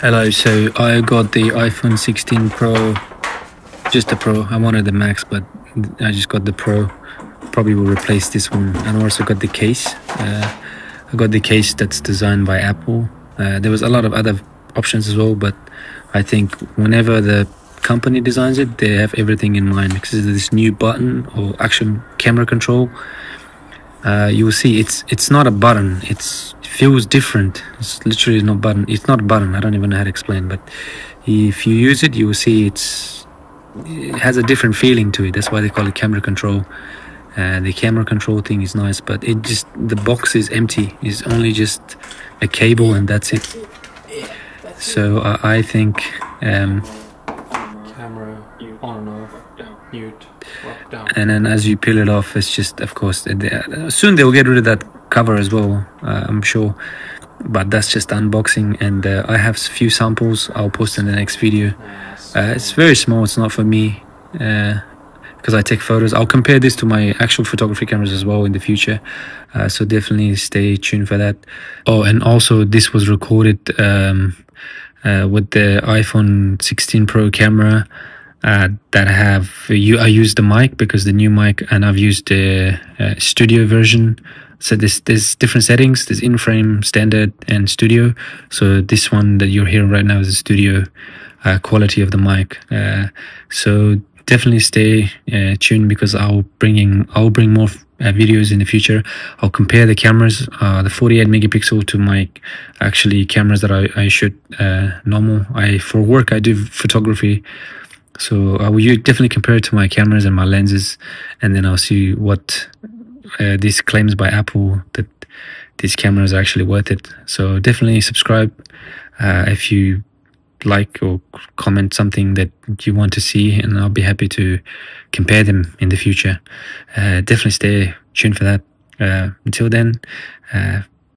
Hello, so I got the iPhone 16 Pro, just the Pro. I wanted the Max, but I just got the Pro. Probably will replace this one. And I also got the case. I got the case that's designed by Apple. There was a lot of other options as well, but I think whenever the company designs it, they have everything in mind, because of this new button or action camera control. You will see it's not a button. It feels different. It's literally not button. It's not a button. I don't even know how to explain, but if you use it, you will see it has a different feeling to it. That's why they call it camera control. The camera control thing is nice, but the box is empty. It's only just a cable and that's it. So I think camera on and off, mute, up, down. And then as you peel it off, it's just, of course, soon they'll get rid of that cover as well, I'm sure. But that's just unboxing, and I have a few samples I'll post in the next video. It's very small. It's not for me because I take photos. I'll compare this to my actual photography cameras as well in the future, so definitely stay tuned for that. Oh, and also this was recorded with the iPhone 16 Pro camera that I used the mic, because the new mic, and I've used the studio version. So there's different settings. There's in-frame, standard, and studio. So this one that you're hearing right now is the studio quality of the mic. So definitely stay tuned, because I'll bring more videos in the future. I'll compare the cameras, the 48 megapixel to my actually cameras that I shoot normal. For work I do photography, so I will definitely compare it to my cameras and my lenses, and then I'll see what these claims by Apple that these cameras are actually worth it. So definitely subscribe if you like, or comment something that you want to see, and I'll be happy to compare them in the future. Definitely stay tuned for that. Until then,